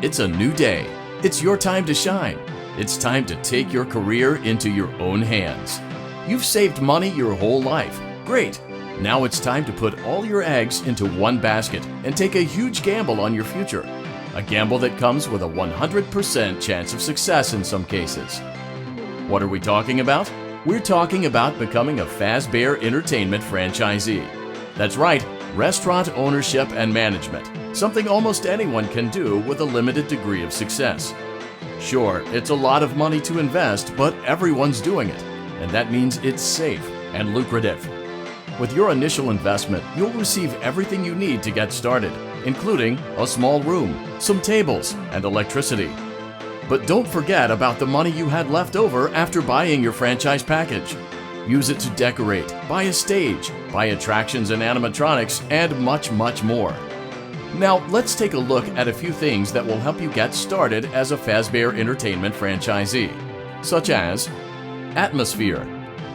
It's a new day. It's your time to shine. It's time to take your career into your own hands. You've saved money your whole life. Great. Now it's time to put all your eggs into one basket and take a huge gamble on your future. A gamble that comes with a 100% chance of success in some cases. What are we talking about? We're talking about becoming a Fazbear Entertainment franchisee. That's right, restaurant ownership and management, something almost anyone can do with a limited degree of success. Sure, it's a lot of money to invest, but everyone's doing it, and that means it's safe and lucrative. With your initial investment, you'll receive everything you need to get started, including a small room, some tables, and electricity. But don't forget about the money you had left over after buying your franchise package. Use it to decorate, buy a stage, buy attractions and animatronics, and much, much more. Now, let's take a look at a few things that will help you get started as a Fazbear Entertainment franchisee, such as atmosphere.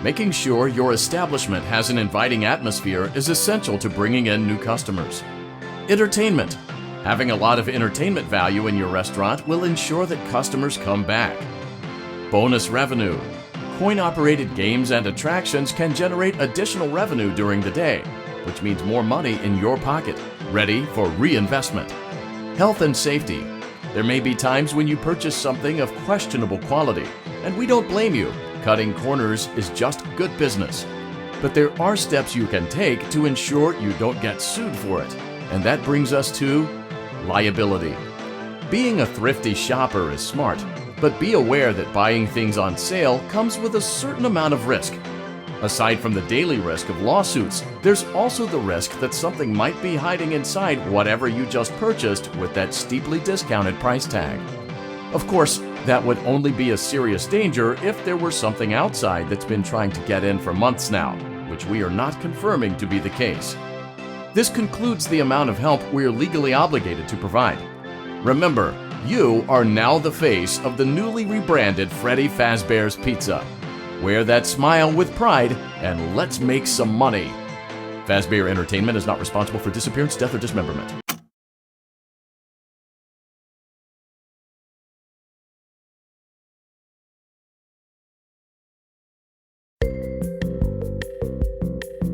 Making sure your establishment has an inviting atmosphere is essential to bringing in new customers. Entertainment. Having a lot of entertainment value in your restaurant will ensure that customers come back. Bonus revenue. Coin-operated games and attractions can generate additional revenue during the day, which means more money in your pocket, ready for reinvestment. Health and safety. There may be times when you purchase something of questionable quality, and we don't blame you. Cutting corners is just good business. But there are steps you can take to ensure you don't get sued for it, and that brings us to liability. Being a thrifty shopper is smart, but be aware that buying things on sale comes with a certain amount of risk. Aside from the daily risk of lawsuits, there's also the risk that something might be hiding inside whatever you just purchased with that steeply discounted price tag. Of course, that would only be a serious danger if there were something outside that's been trying to get in for months now, which we are not confirming to be the case. This concludes the amount of help we're legally obligated to provide. Remember, you are now the face of the newly rebranded Freddy Fazbear's Pizza. Wear that smile with pride and let's make some money. Fazbear Entertainment is not responsible for disappearance, death, or dismemberment.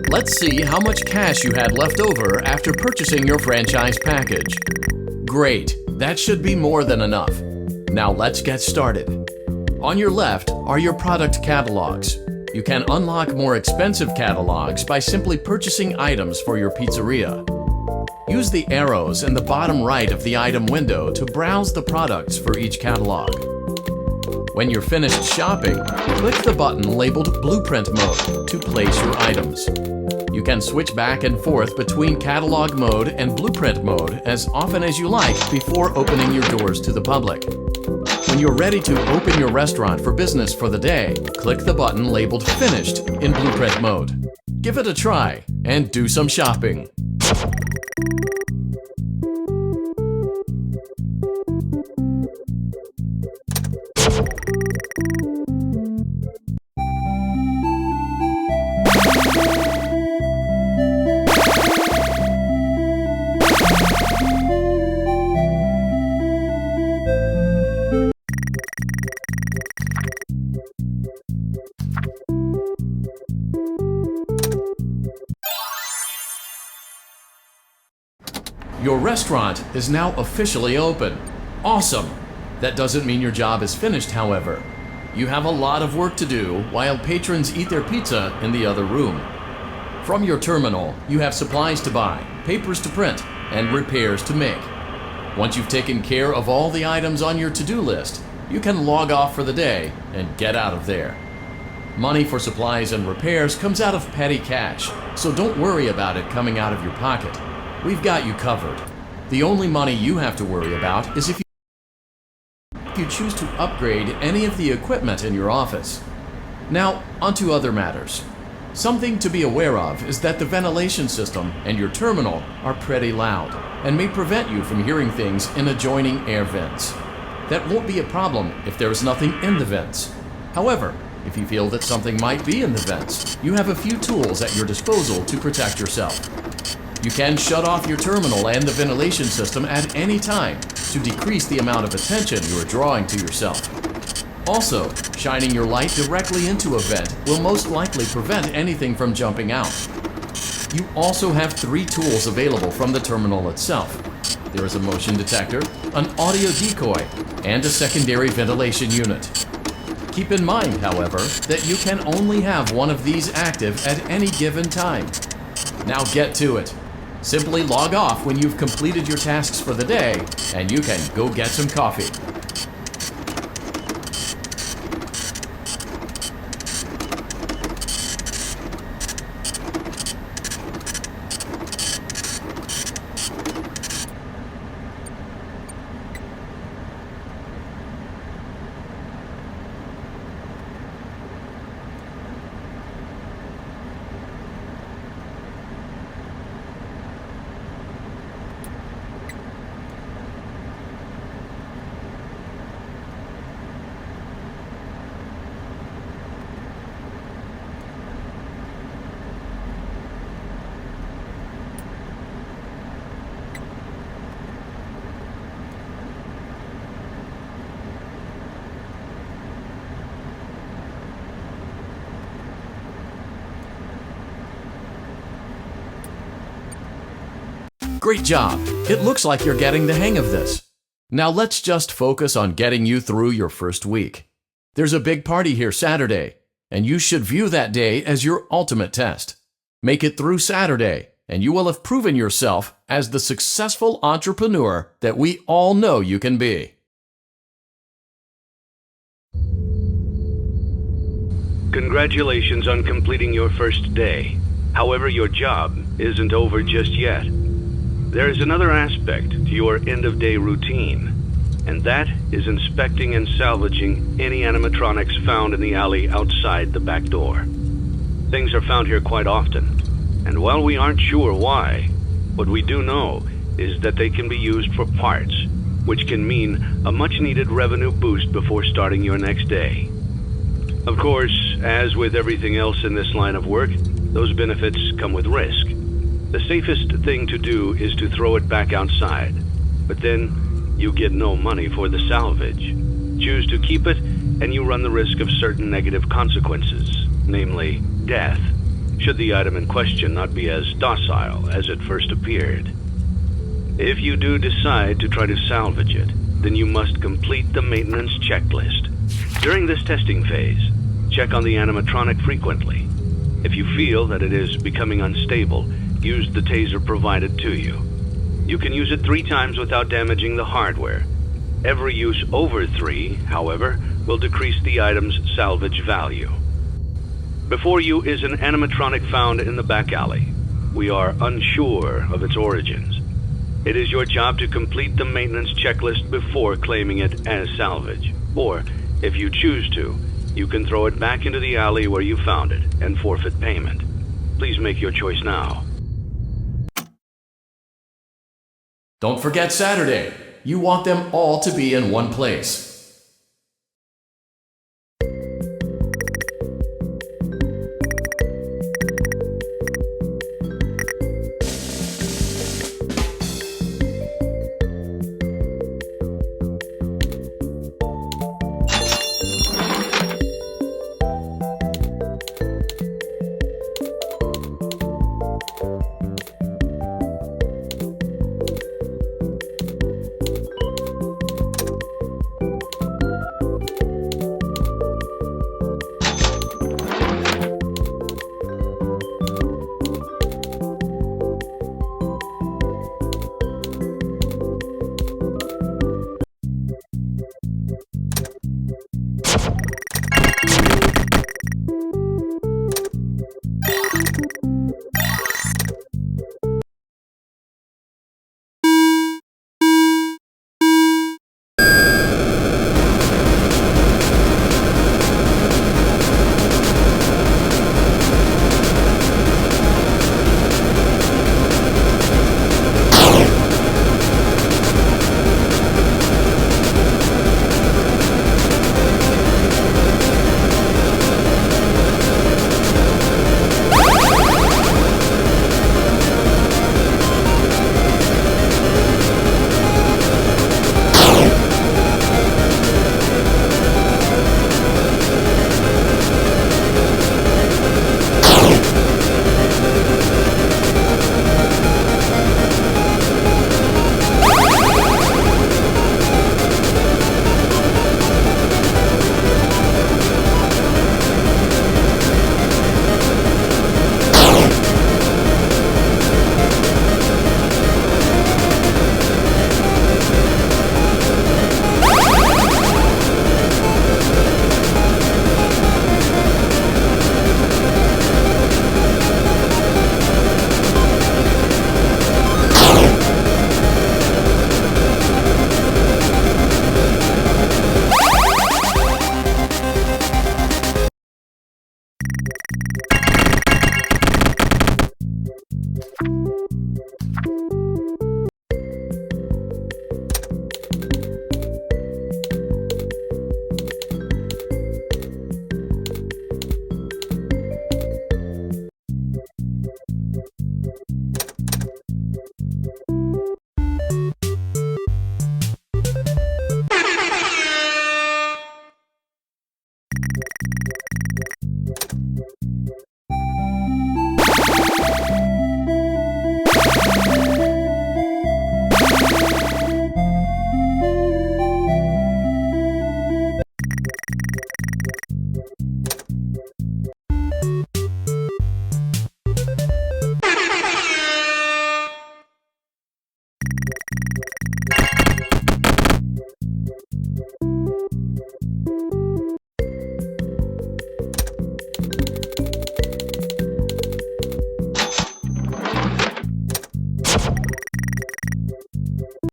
Let's see how much cash you had left over after purchasing your franchise package. Great, that should be more than enough. Now let's get started. On your left are your product catalogs. You can unlock more expensive catalogs by simply purchasing items for your pizzeria. Use the arrows in the bottom right of the item window to browse the products for each catalog. When you're finished shopping, click the button labeled Blueprint Mode to place your items. You can switch back and forth between Catalog Mode and Blueprint Mode as often as you like before opening your doors to the public. When you're ready to open your restaurant for business for the day, click the button labeled Finished in Blueprint Mode. Give it a try and do some shopping. Your restaurant is now officially open. Awesome! That doesn't mean your job is finished, however. You have a lot of work to do while patrons eat their pizza in the other room. From your terminal, you have supplies to buy, papers to print, and repairs to make. Once you've taken care of all the items on your to-do list, you can log off for the day and get out of there. Money for supplies and repairs comes out of petty cash, so don't worry about it coming out of your pocket. We've got you covered. The only money you have to worry about is if you choose to upgrade any of the equipment in your office. Now, onto other matters. Something to be aware of is that the ventilation system and your terminal are pretty loud and may prevent you from hearing things in adjoining air vents. That won't be a problem if there is nothing in the vents. However, if you feel that something might be in the vents, you have a few tools at your disposal to protect yourself. You can shut off your terminal and the ventilation system at any time, so to decrease the amount of attention you are drawing to yourself. Also, shining your light directly into a vent will most likely prevent anything from jumping out. You also have 3 tools available from the terminal itself. There is a motion detector, an audio decoy, and a secondary ventilation unit. Keep in mind, however, that you can only have one of these active at any given time. Now get to it. Simply log off when you've completed your tasks for the day, and you can go get some coffee. Great job! It looks like you're getting the hang of this. Now let's just focus on getting you through your first week. There's a big party here Saturday, and you should view that day as your ultimate test. Make it through Saturday, and you will have proven yourself as the successful entrepreneur that we all know you can be. Congratulations on completing your first day. However, your job isn't over just yet. There is another aspect to your end-of-day routine, and that is inspecting and salvaging any animatronics found in the alley outside the back door. Things are found here quite often, and while we aren't sure why, what we do know is that they can be used for parts, which can mean a much-needed revenue boost before starting your next day. Of course, as with everything else in this line of work, those benefits come with risk. The safest thing to do is to throw it back outside, but then you get no money for the salvage. Choose to keep it, and you run the risk of certain negative consequences, namely death, should the item in question not be as docile as it first appeared. If you do decide to try to salvage it, then you must complete the maintenance checklist. During this testing phase, check on the animatronic frequently. If you feel that it is becoming unstable, use the taser provided to you. You can use it 3 times without damaging the hardware. Every use over 3, however, will decrease the item's salvage value. Before you is an animatronic found in the back alley. We are unsure of its origins. It is your job to complete the maintenance checklist before claiming it as salvage. Or, if you choose to, you can throw it back into the alley where you found it and forfeit payment. Please make your choice now. Don't forget Saturday. You want them all to be in one place.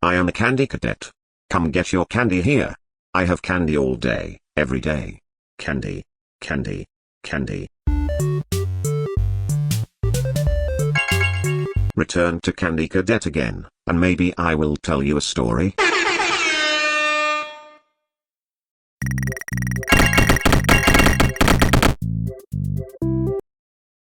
I am a candy cadet. Come get your candy here. I have candy all day, every day. Candy, candy, candy. Return to Candy Cadet again, and maybe I will tell you a story.